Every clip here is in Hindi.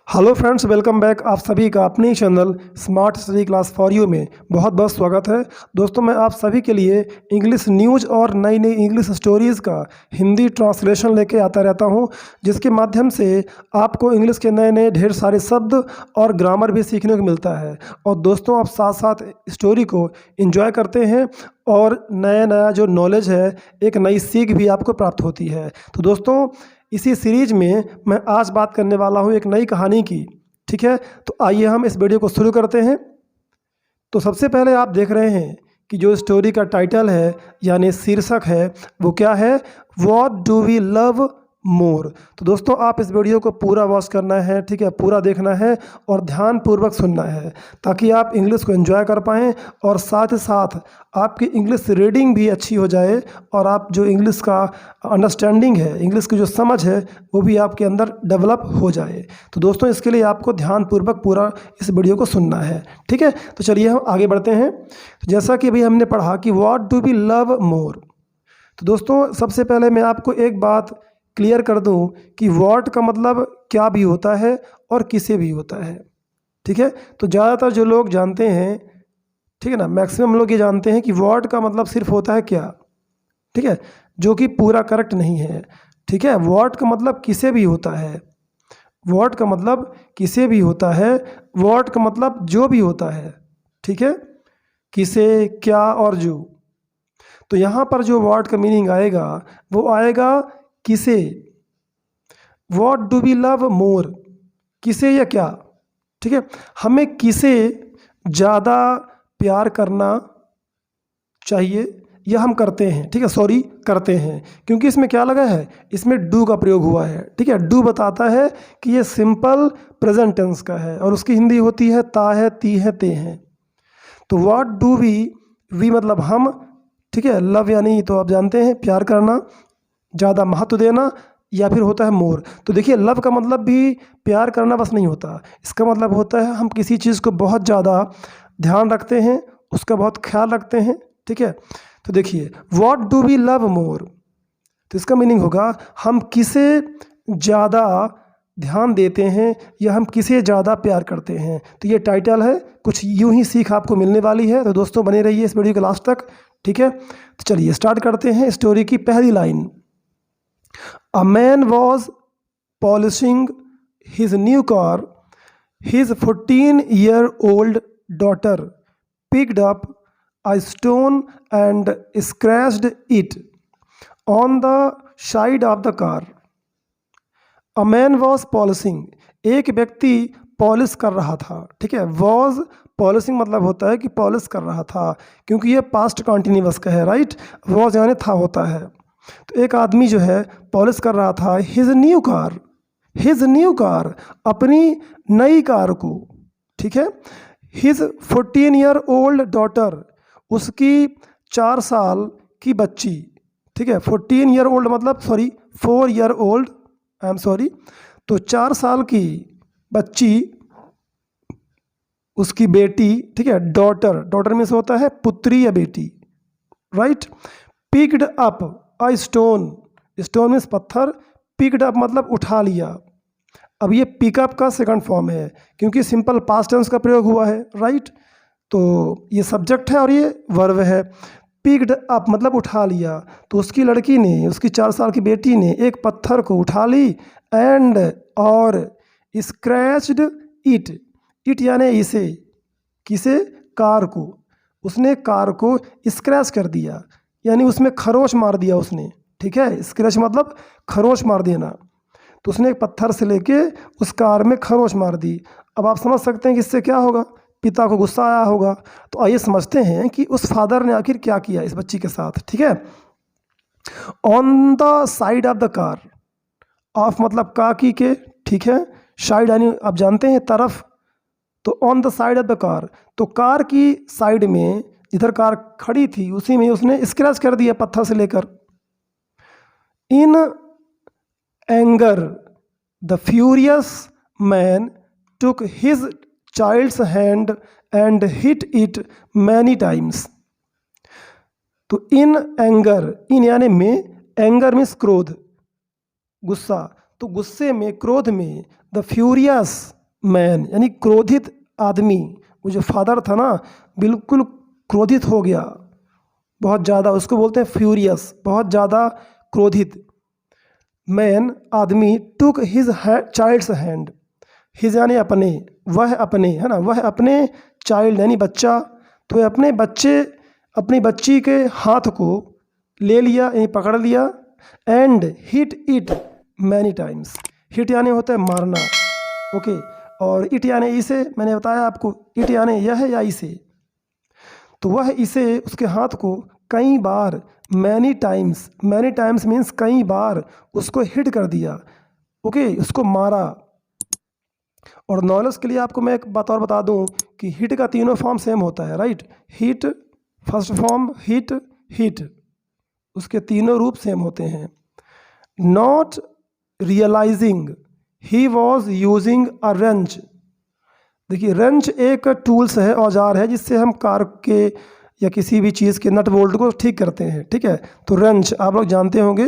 Hello friends, welcome back. आप सभी का अपने channel smart study class for you में बहुत बहुत स्वागत है। दोस्तों, मैं आप सभी के लिए इंग्लिश न्यूज़ और नई नई इंग्लिश स्टोरीज़ का हिंदी ट्रांसलेशन लेके आता रहता हूं, जिसके माध्यम से आपको इंग्लिश के नए नए ढेर सारे शब्द और ग्रामर भी सीखने को मिलता है। और दोस्तों, आप साथ साथ स्टोरी को एंजॉय करते हैं और नया नया जो नॉलेज है, एक नई सीख भी आपको प्राप्त होती है। तो दोस्तों, इसी सीरीज में मैं आज बात करने वाला हूँ एक नई कहानी की। ठीक है, तो आइए हम इस वीडियो को शुरू करते हैं। तो सबसे पहले आप देख रहे हैं कि जो स्टोरी का टाइटल है यानी शीर्षक है वो क्या है, what do we love more. तो दोस्तों, आप इस वीडियो को पूरा वॉच करना है, ठीक है, पूरा देखना है और ध्यानपूर्वक सुनना है, ताकि आप इंग्लिश को एंजॉय कर पाएँ और साथ ही साथ आपकी इंग्लिश रीडिंग भी अच्छी हो जाए और आप जो इंग्लिश का अंडरस्टैंडिंग है, इंग्लिश की जो समझ है, वो भी आपके अंदर डेवलप हो जाए। तो दोस्तों, इसके लिए आपको ध्यानपूर्वक पूरा इस वीडियो को सुनना है। ठीक है, तो चलिए हम आगे बढ़ते हैं। तो जैसा कि अभी हमने पढ़ा कि what do we love more, तो दोस्तों सबसे पहले मैं आपको एक बात क्लियर कर दूं कि व्हाट का मतलब क्या भी होता है और किसे भी होता है। ठीक है, तो ज़्यादातर जो लोग जानते हैं, ठीक है ना, मैक्सिमम लोग ये जानते हैं कि व्हाट का मतलब सिर्फ होता है क्या। ठीक है, जो कि पूरा करेक्ट नहीं है। ठीक है, व्हाट का मतलब किसे भी होता है, व्हाट का मतलब किसे भी होता है, व्हाट का मतलब जो भी होता है। ठीक है, किसे, क्या और जो। तो यहाँ पर जो व्हाट का मीनिंग आएगा वो आएगा किसे। What do we love more, किसे या क्या। ठीक है, हमें किसे ज़्यादा प्यार करना चाहिए या हम करते हैं। ठीक है, सॉरी, करते हैं, क्योंकि इसमें क्या लगा है, इसमें डू का प्रयोग हुआ है। ठीक है, डू बताता है कि ये सिंपल प्रेजेंट टेंस का है और उसकी हिंदी होती है ता है, ती है, ते हैं। तो व्हाट डू वी मतलब हम। ठीक है, लव यानी तो आप जानते हैं प्यार करना, ज़्यादा महत्व देना, या फिर होता है मोर। तो देखिए, लव का मतलब भी प्यार करना बस नहीं होता, इसका मतलब होता है हम किसी चीज़ को बहुत ज़्यादा ध्यान रखते हैं, उसका बहुत ख्याल रखते हैं। ठीक है, तो देखिए what do we love more, तो इसका मीनिंग होगा हम किसे ज़्यादा ध्यान देते हैं या हम किसे ज़्यादा प्यार करते हैं। तो ये टाइटल है, कुछ यूं ही सीख आपको मिलने वाली है। तो दोस्तों, बने रहिए इस वीडियो के लास्ट तक। ठीक है, तो चलिए स्टार्ट करते हैं स्टोरी की पहली line. A man was polishing his new car. His 14-year-old daughter picked up a stone and scratched it on the side of the car. A man was polishing, एक व्यक्ति पॉलिश कर रहा था। ठीक है, was पॉलिशिंग मतलब होता है कि पॉलिश कर रहा था, क्योंकि ये पास्ट कॉन्टिन्यूअस का है। राइट, was यानी था होता है। तो एक आदमी जो है पॉलिश कर रहा था हिज न्यू कार, अपनी नई कार को। ठीक है, हिज 14-year-old डॉटर, उसकी 4 साल की बच्ची। ठीक है, 14-year-old मतलब sorry 4-year-old, I am sorry. तो 4 साल की बच्ची, उसकी बेटी। ठीक है, डॉटर में से होता है पुत्री या बेटी। Right, picked up a stone means पत्थर, पिक्ड अप मतलब उठा लिया। अब ये पिकअप का सेकंड फॉर्म है, क्योंकि सिंपल पास्ट टेंस का प्रयोग हुआ है। राइट, तो ये सब्जेक्ट है और ये वर्ब है। पिक्ड अप मतलब उठा लिया, तो उसकी लड़की ने, उसकी 4 साल की बेटी ने एक पत्थर को उठा ली, एंड और स्क्रैच्ड इट यानी इसे, किसे, कार को। उसने कार को स्क्रैच कर दिया, यानी उसमें खरोच मार दिया उसने। ठीक है, स्क्रैच मतलब खरोच मार देना। तो उसने एक पत्थर से लेके उस कार में खरोच मार दी। अब आप समझ सकते हैं कि इससे क्या होगा, पिता को गुस्सा आया होगा। तो आइए समझते हैं कि उस फादर ने आखिर क्या किया इस बच्ची के साथ। ठीक है, on the side of the car, of मतलब का की के। ठीक है, साइड यानी आप जानते हैं तरफ, तो on the side of the car, तो कार की साइड में जिधर कार खड़ी थी उसी में उसने स्क्रैच कर दिया पत्थर से लेकर। In anger the furious man took his child's hand and hit it many times. तो इन एंगर, इन यानी में, एंगर मीन्स क्रोध, गुस्सा। तो गुस्से में, क्रोध में, द फ्यूरियस मैन यानी क्रोधित आदमी। वो जो फादर था ना, बिल्कुल क्रोधित हो गया बहुत ज़्यादा, उसको बोलते हैं फ्यूरियस, बहुत ज़्यादा क्रोधित। मैन आदमी took his child's hand, his यानी अपने, वह अपने, है ना, वह अपने चाइल्ड यानी बच्चा, तो अपने बच्चे, अपनी बच्ची के हाथ को ले लिया यानी पकड़ लिया। And hit it many times, hit यानी होता है मारना, ओके, और इट यानी इसे, मैंने बताया आपको इट यानी यह या इसे, तो वह इसे उसके हाथ को कई बार, मैनी टाइम्स मीन्स कई बार उसको हिट कर दिया, ओके, उसको मारा। और नॉलेज के लिए आपको मैं एक बात और बता दूं कि हिट का तीनों फॉर्म सेम होता है, right. Hit first form, hit, hit, उसके तीनों रूप सेम होते हैं। Not realizing he was using a wrench, देखिए रेंच एक टूल्स है, औजार है, जिससे हम कार के या किसी भी चीज़ के नट बोल्ट को ठीक करते हैं, ठीक है। तो रेंच आप लोग जानते होंगे,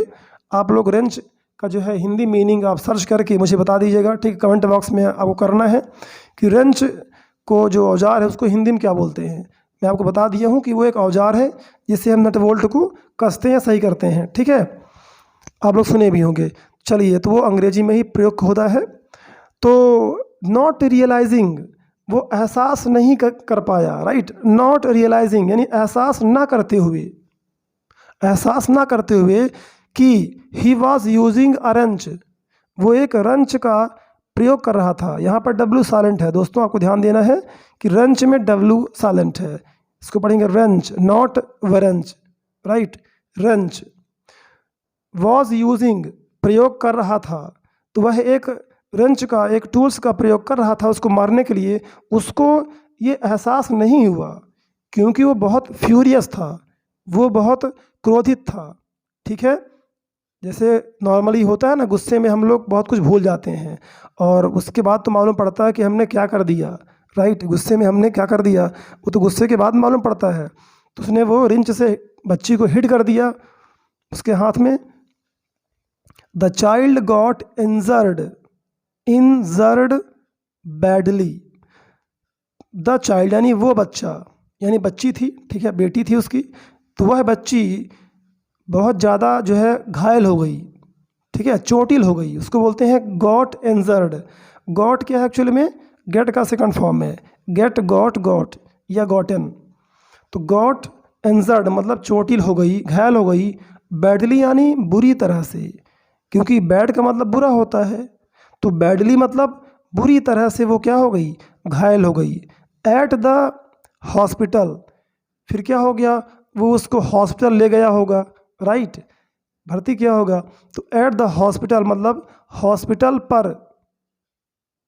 आप लोग रेंच का जो है हिंदी मीनिंग आप सर्च करके मुझे बता दीजिएगा, ठीक है, कमेंट बॉक्स में आपको करना है कि रेंच को जो औजार है उसको हिंदी में क्या बोलते हैं। मैं आपको बता दिया हूँ कि वो एक औजार है जिससे हम नट बोल्ट को कसते हैं, सही करते हैं, ठीक है, आप लोग सुने भी होंगे। चलिए, तो वो अंग्रेजी में ही प्रयोग होता है। तो नॉट रियलाइजिंग, वो एहसास नहीं कर पाया, राइट। नॉट रियलाइजिंग यानी एहसास ना करते हुए, एहसास ना करते हुए कि ही वॉज यूजिंग अ रंच, वो एक रंच का प्रयोग कर रहा था। यहाँ पर डब्लू साइलेंट है दोस्तों, आपको ध्यान देना है कि रंच में डब्लू साइलेंट है, इसको पढ़ेंगे wrench, not wrench, right. Wrench, was using प्रयोग कर रहा था, तो वह एक रंच का, एक टूल्स का प्रयोग कर रहा था उसको मारने के लिए। उसको ये एहसास नहीं हुआ क्योंकि वो बहुत फ्यूरियस था, वो बहुत क्रोधित था, ठीक है। जैसे नॉर्मली होता है ना, गुस्से में हम लोग बहुत कुछ भूल जाते हैं और उसके बाद तो मालूम पड़ता है कि हमने क्या कर दिया, राइट। गुस्से में हमने क्या कर दिया वो तो गुस्से के बाद मालूम पड़ता है। तो उसने वो रिंच से बच्ची को हिट कर दिया उसके हाथ में। The child got injured badly, the child यानी वो बच्चा, यानी बच्ची थी, ठीक है, बेटी थी उसकी, तो वह बच्ची बहुत ज़्यादा जो है घायल हो गई, ठीक है, चोटिल हो गई, उसको बोलते हैं गॉट इंजर्ड। गॉट क्या है एक्चुअली में, गेट का सेकंड फॉर्म है, गेट, गॉट या गॉटन। तो गॉट इंजर्ड मतलब चोटिल हो गई, घायल हो गई। बैडली यानी बुरी तरह से, क्योंकि बैड का मतलब बुरा होता है, तो बैडली मतलब बुरी तरह से वो क्या हो गई, घायल हो गई। एट द हॉस्पिटल, फिर क्या हो गया, वो उसको हॉस्पिटल ले गया होगा, राइट, भर्ती किया होगा। तो एट द हॉस्पिटल मतलब हॉस्पिटल पर,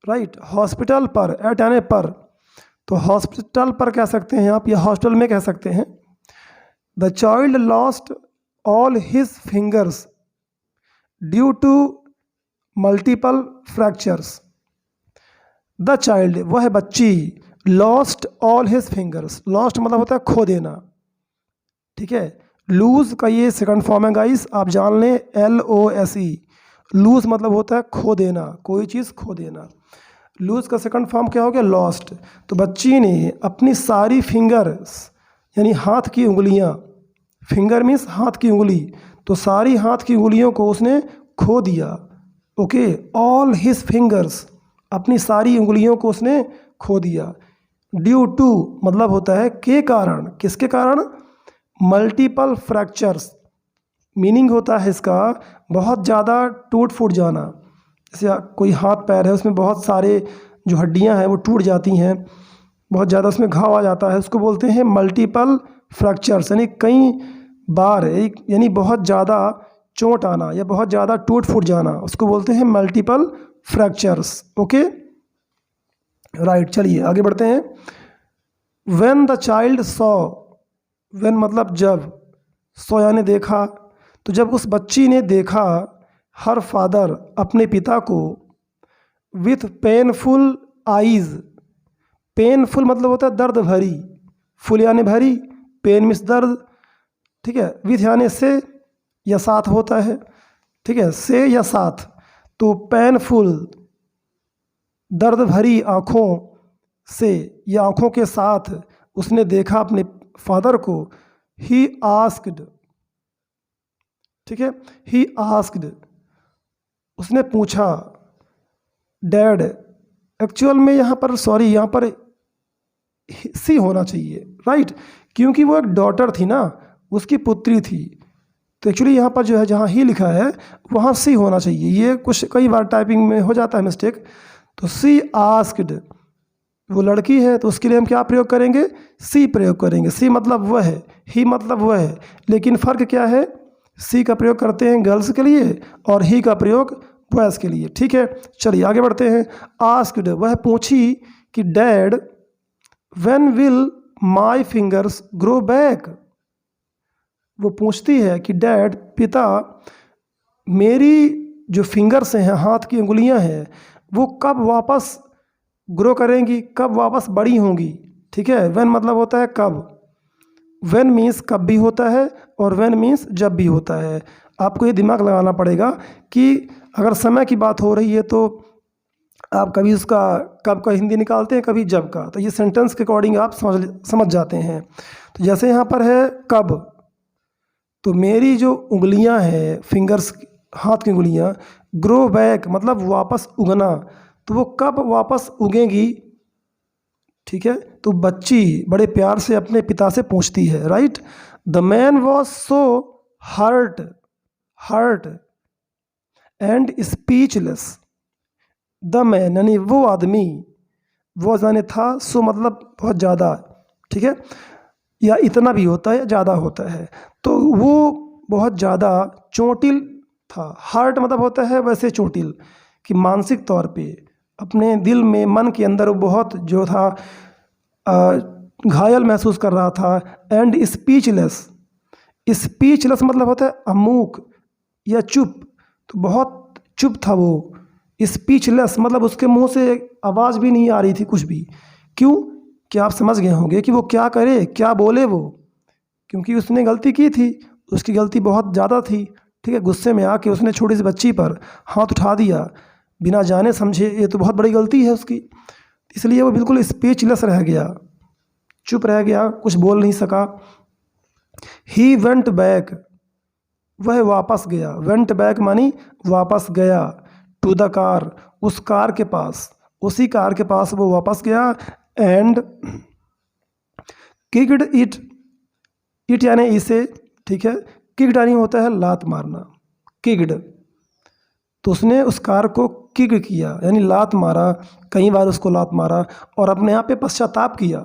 राइट, हॉस्पिटल पर, एट यानी पर, तो हॉस्पिटल पर कह सकते हैं आप, या हॉस्टल में कह सकते हैं। The child lost all his fingers due to multiple fractures. The child वह बच्ची, lost all his fingers, lost मतलब होता है खो देना, ठीक है। लूज का ये सेकंड फॉर्म है गाइस, आप जान लें, LOSE, लूज मतलब होता है खो देना, कोई चीज़ खो देना। लूज का सेकंड फॉर्म क्या हो गया, लॉस्ट। तो बच्ची ने अपनी सारी फिंगर्स यानी हाथ की उंगलियां, फिंगर मीन्स हाथ की उंगली, तो सारी हाथ की उंगलियों को उसने खो दिया, ओके। ऑल हिज फिंगर्स, अपनी सारी उंगलियों को उसने खो दिया। ड्यू टू मतलब होता है के कारण, किसके कारण, मल्टीपल फ्रैक्चर्स, मीनिंग होता है इसका बहुत ज़्यादा टूट फूट जाना। जैसे कोई हाथ पैर है उसमें बहुत सारे जो हड्डियां हैं वो टूट जाती हैं, बहुत ज़्यादा उसमें घाव आ जाता है, उसको बोलते हैं मल्टीपल फ्रैक्चर्स, यानी कई बार, यानी बहुत ज़्यादा चोट आना या बहुत ज़्यादा टूट फूट जाना, उसको बोलते हैं मल्टीपल फ्रैक्चर्स, ओके, राइट। चलिए आगे बढ़ते हैं। When the child saw, when मतलब जब, सो यानी देखा, तो जब उस बच्ची ने देखा हर फादर अपने पिता को, विथ पेनफुल आईज, पेनफुल मतलब होता है दर्द भरी, फुल यानी भरी, पेन मीन्स दर्द, ठीक है, विथ यानी से या साथ होता है, ठीक है, से या साथ, तो पेनफुल दर्द भरी आँखों से या आँखों के साथ उसने देखा अपने फादर को। ही आस्क्ड, ठीक है, ही आस्क्ड, उसने पूछा। डैड, एक्चुअल में यहाँ पर सॉरी, यहाँ पर सी होना चाहिए, राइट, क्योंकि वो एक डॉटर थी ना, उसकी पुत्री थी। तो एक्चुअली यहाँ पर जो है जहाँ ही लिखा है वहाँ सी होना चाहिए। ये कुछ कई बार टाइपिंग में हो जाता है मिस्टेक। तो सी आस्क्ड, वो लड़की है तो उसके लिए हम क्या प्रयोग करेंगे? सी प्रयोग करेंगे। सी मतलब वह है, ही मतलब वह है, लेकिन फ़र्क क्या है? सी का प्रयोग करते हैं गर्ल्स के लिए और ही का प्रयोग बॉयज़ के लिए। ठीक है, चलिए आगे बढ़ते हैं। आस्क्ड, वह पूछी कि dad when will my fingers grow back. वो पूछती है कि डैड, पिता, मेरी जो फिंगर्स हैं, हाथ की उंगलियां हैं, वो कब वापस ग्रो करेंगी, कब वापस बड़ी होंगी। ठीक है, व्हेन मतलब होता है कब, व्हेन मीन्स कब भी होता है और व्हेन मीन्स जब भी होता है। आपको ये दिमाग लगाना पड़ेगा कि अगर समय की बात हो रही है तो आप कभी उसका कब का हिंदी निकालते हैं, कभी जब का। तो ये सेंटेंस के अकॉर्डिंग आप समझ जाते हैं। तो जैसे यहाँ पर है कब, तो मेरी जो उंगलियां हैं, फिंगर्स, हाथ की उंगलियां, ग्रो बैक मतलब वापस उगना, तो वो कब वापस उगेंगी। ठीक है, तो बच्ची बड़े प्यार से अपने पिता से पूछती है, right. The man was so hurt and speechless. The man यानी वो आदमी, वो यानी था, सो मतलब बहुत ज़्यादा, ठीक है, या इतना भी होता है, ज़्यादा होता है। तो वो बहुत ज़्यादा चोटिल था। हार्ट मतलब होता है वैसे चोटिल, कि मानसिक तौर पे अपने दिल में, मन के अंदर वो बहुत जो था घायल महसूस कर रहा था। एंड स्पीचलेस, स्पीचलेस मतलब होता है अमूक या चुप, तो बहुत चुप था वो। स्पीचलेस मतलब उसके मुंह से आवाज़ भी नहीं आ रही थी कुछ भी। क्यों? क्या आप समझ गए होंगे कि वो क्या करे, क्या बोले वो, क्योंकि उसने गलती की थी, उसकी गलती बहुत ज़्यादा थी। ठीक है, गुस्से में आके उसने छोटी सी बच्ची पर हाथ उठा दिया बिना जाने समझे, ये तो बहुत बड़ी गलती है उसकी। इसलिए वो बिल्कुल स्पीचलेस रह गया, चुप रह गया, कुछ बोल नहीं सका। ही वेंट बैक, वह वापस गया। वेंट बैक मानी वापस गया। टू द कार, उस कार के पास, उसी कार के पास वो वापस गया। एंड किक्ड इट, इट यानी इसे, ठीक है, किक्ड यानी होता है लात मारना, किक्ड, तो उसने उस कार को किक किया यानी लात मारा, कई बार उसको लात मारा और अपने आप पे पश्चाताप किया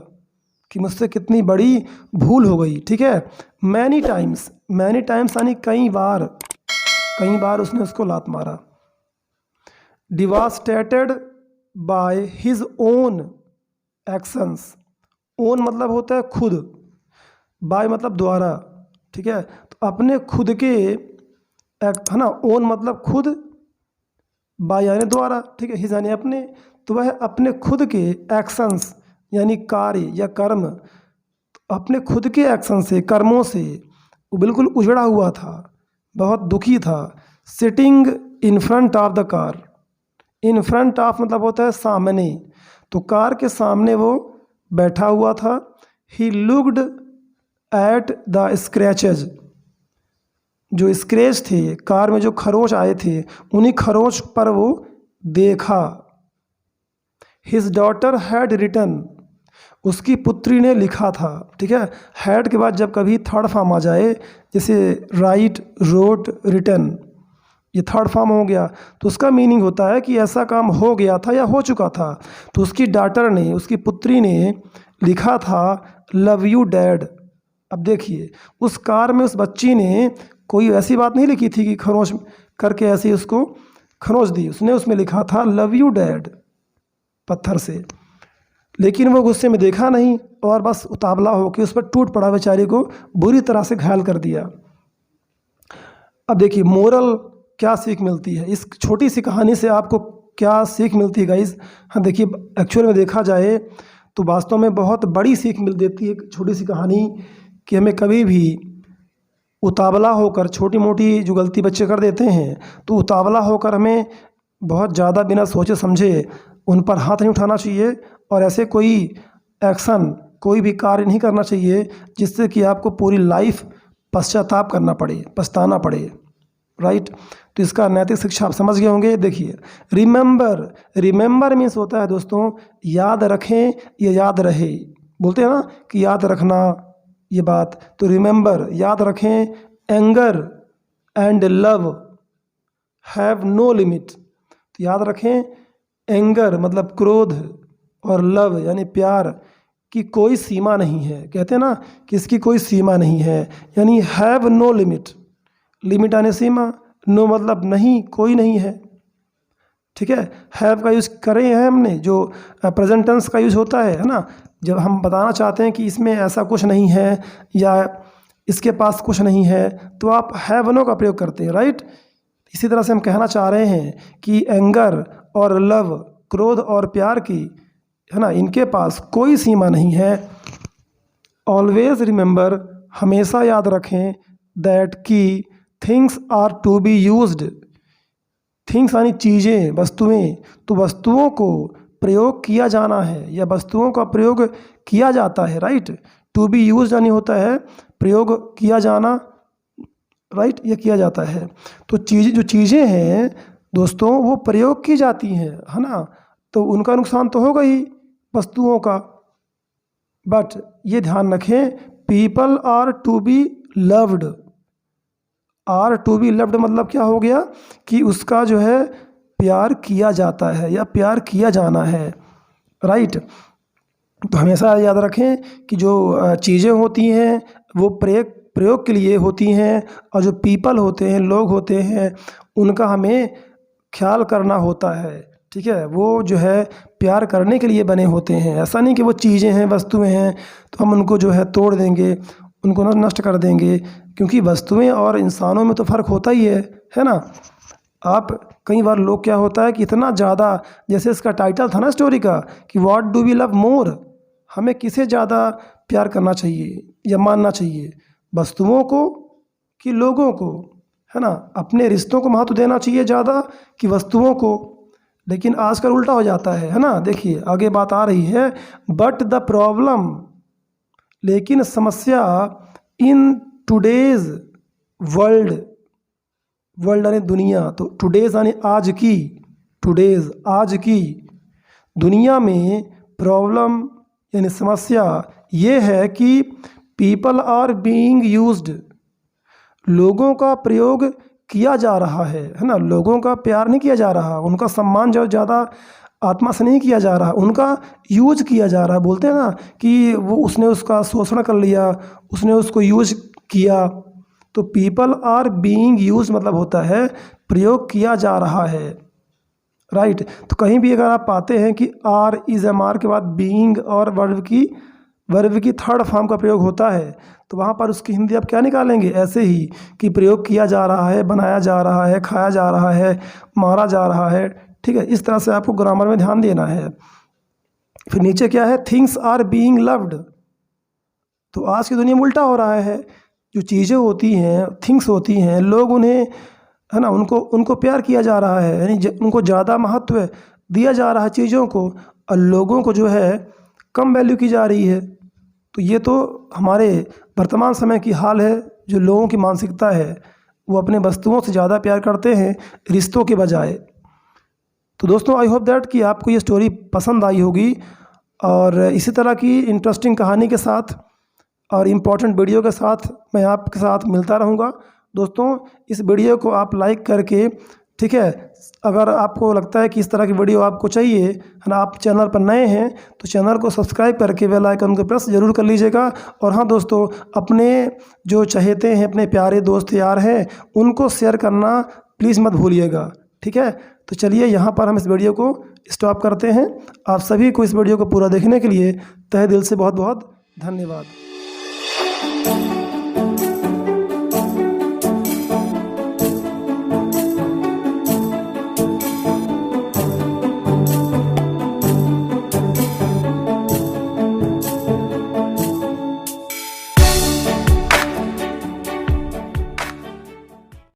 कि मुझसे कितनी बड़ी भूल हो गई। ठीक है, मैनी टाइम्स, मैनी टाइम्स यानी कई बार उसने उसको लात मारा। Devastated by his own actions, own मतलब होता है खुद, बाय मतलब द्वारा। ठीक है, तो अपने खुद के है ना, ओन मतलब खुद, बाय यानी द्वारा, ठीक है, हिज यानी अपने, तो वह अपने खुद के एक्शंस यानी कार्य या कर्म, अपने खुद के एक्शन से, कर्मों से वो बिल्कुल उजड़ा हुआ था, बहुत दुखी था। Sitting in front of the car, in front of मतलब होता है सामने, तो कार के सामने वो बैठा हुआ था। He looked at the scratches, जो स्क्रैच थे, कार में जो खरोच आए थे, उन्हीं खरोच पर वो देखा। हिज डॉटर हैड रिटन, उसकी पुत्री ने लिखा था। ठीक है, हैड के बाद जब कभी थर्ड फॉर्म आ जाए, जैसे राइट, रोट, रिटन, ये थर्ड फॉर्म हो गया, तो उसका मीनिंग होता है कि ऐसा काम हो गया था या हो चुका था। तो उसकी डॉटर ने, उसकी पुत्री ने लिखा था लव यू डैड। अब देखिए, उस कार में उस बच्ची ने कोई ऐसी बात नहीं लिखी थी कि खरोच करके ऐसे उसको खरोच दी, उसने उसमें लिखा था लव यू डैड पत्थर से। लेकिन वो गुस्से में देखा नहीं और बस उतावला होकर उस पर टूट पड़ा, बेचारी को बुरी तरह से घायल कर दिया। अब देखिए मोरल क्या सीख मिलती है इस छोटी सी कहानी से, आपको क्या सीख मिलती है गाइज। हाँ देखिए, एक्चुअल में देखा जाए तो वास्तव में बहुत बड़ी सीख मिल देती है छोटी सी कहानी, कि हमें कभी भी उतावला होकर, छोटी मोटी जो गलती बच्चे कर देते हैं, तो उतावला होकर हमें बहुत ज़्यादा बिना सोचे समझे उन पर हाथ नहीं उठाना चाहिए और ऐसे कोई एक्शन, कोई भी कार्य नहीं करना चाहिए जिससे कि आपको पूरी लाइफ पश्चाताप करना पड़े, पछताना पड़े, राइट। तो इसका नैतिक शिक्षा आप समझ गए होंगे। देखिए, रिमेंबर मीन्स होता है दोस्तों याद रखें या याद रहे, बोलते हैं ना कि याद रखना ये बात, तो रिमेंबर याद रखें। Anger and love have no limit, तो याद रखें एंगर मतलब क्रोध और लव यानी प्यार की कोई सीमा नहीं है। कहते हैं ना कि इसकी कोई सीमा नहीं है, यानी हैव नो लिमिट, लिमिट यानी सीमा, नो मतलब नहीं, कोई नहीं है, ठीक है। हैव का यूज़ करे हैं हमने, जो प्रेजेंट टेंस का यूज़ होता है ना, जब हम बताना चाहते हैं कि इसमें ऐसा कुछ नहीं है या इसके पास कुछ नहीं है तो आप हैव नो का प्रयोग करते हैं, राइट। इसी तरह से हम कहना चाह रहे हैं कि एंगर और लव, क्रोध और प्यार की, है ना, इनके पास कोई सीमा नहीं है। ऑलवेज रिमेंबर, हमेशा याद रखें, दैट की things are to be used, things यानी चीज़ें, वस्तुएं, तो वस्तुओं को प्रयोग किया जाना है या वस्तुओं का प्रयोग किया जाता है, राइट। टू बी यूज्ड यानी होता है प्रयोग किया जाना, राइट, ये किया जाता है। तो जो चीज़ें हैं दोस्तों वो प्रयोग की जाती हैं, है ना, तो उनका नुकसान तो होगा ही वस्तुओं का। बट ये ध्यान रखें, people are to be loved, are to be loved मतलब क्या हो गया कि उसका जो है प्यार किया जाता है या प्यार किया जाना है, राइट। तो हमेशा याद रखें कि जो चीज़ें होती हैं वो प्रयोग के लिए होती हैं, और जो पीपल होते हैं, लोग होते हैं, उनका हमें ख्याल करना होता है, ठीक है। वो जो है प्यार करने के लिए बने होते हैं, ऐसा नहीं कि वो चीज़ें हैं, वस्तुएं हैं तो हम उनको जो है तोड़ देंगे, उनको नष्ट कर देंगे, क्योंकि वस्तुएं और इंसानों में तो फ़र्क होता ही है ना। आप कई बार लोग क्या होता है कि इतना ज़्यादा, जैसे इसका टाइटल था ना स्टोरी का कि what do we love more, हमें किसे ज़्यादा प्यार करना चाहिए या मानना चाहिए, वस्तुओं को कि लोगों को, है ना। अपने रिश्तों को महत्व देना चाहिए ज़्यादा कि वस्तुओं को, लेकिन आजकल उल्टा हो जाता है ना। देखिए आगे बात आ रही है, बट द प्रॉब्लम, लेकिन समस्या, इन टुडेज वर्ल्ड, वर्ल्ड यानी दुनिया, तो टुडेज यानी आज की, टुडेज आज की दुनिया में प्रॉब्लम यानी समस्या ये है कि पीपल आर बीइंग यूज्ड, लोगों का प्रयोग किया जा रहा है ना। लोगों का प्यार नहीं किया जा रहा, उनका सम्मान जो ज़्यादा आत्मा से नहीं किया जा रहा, उनका यूज किया जा रहा है। बोलते हैं ना कि वो उसने उसका शोषण कर लिया, उसने उसको यूज किया, तो पीपल आर बीइंग यूज मतलब होता है प्रयोग किया जा रहा है, राइट। तो कहीं भी अगर आप पाते हैं कि आर इज एम आर के बाद बीइंग और वर्ब की थर्ड फॉर्म का प्रयोग होता है, तो वहाँ पर उसकी हिंदी आप क्या निकालेंगे, ऐसे ही कि प्रयोग किया जा रहा है, बनाया जा रहा है, खाया जा रहा है, मारा जा रहा है, ठीक है। इस तरह से आपको ग्रामर में ध्यान देना है। फिर नीचे क्या है, थिंग्स आर बीइंग लव्ड, तो आज की दुनिया में उल्टा हो रहा है, जो चीज़ें होती हैं, थिंग्स होती हैं, लोग उन्हें, है ना, उनको प्यार किया जा रहा है, यानी उनको ज़्यादा महत्व दिया जा रहा है चीज़ों को, और लोगों को जो है कम वैल्यू की जा रही है। तो ये तो हमारे वर्तमान समय की हाल है, जो लोगों की मानसिकता है वो अपने वस्तुओं से ज़्यादा प्यार करते हैं रिश्तों के बजाय। तो दोस्तों आई होप दैट कि आपको ये स्टोरी पसंद आई होगी, और इसी तरह की इंटरेस्टिंग कहानी के साथ और इम्पोर्टेंट वीडियो के साथ मैं आपके साथ मिलता रहूँगा। दोस्तों इस वीडियो को आप लाइक करके, ठीक है, अगर आपको लगता है कि इस तरह की वीडियो आपको चाहिए, है ना, आप चैनल पर नए हैं तो चैनल को सब्सक्राइब करके बेल आइकन को प्रेस ज़रूर कर लीजिएगा। और हाँ दोस्तों, अपने जो चहेते हैं, अपने प्यारे दोस्त यार हैं, उनको शेयर करना प्लीज़ मत भूलिएगा, ठीक है। तो चलिए यहाँ पर हम इस वीडियो को स्टॉप करते हैं। आप सभी को इस वीडियो को पूरा देखने के लिए तहे दिल से बहुत बहुत धन्यवाद।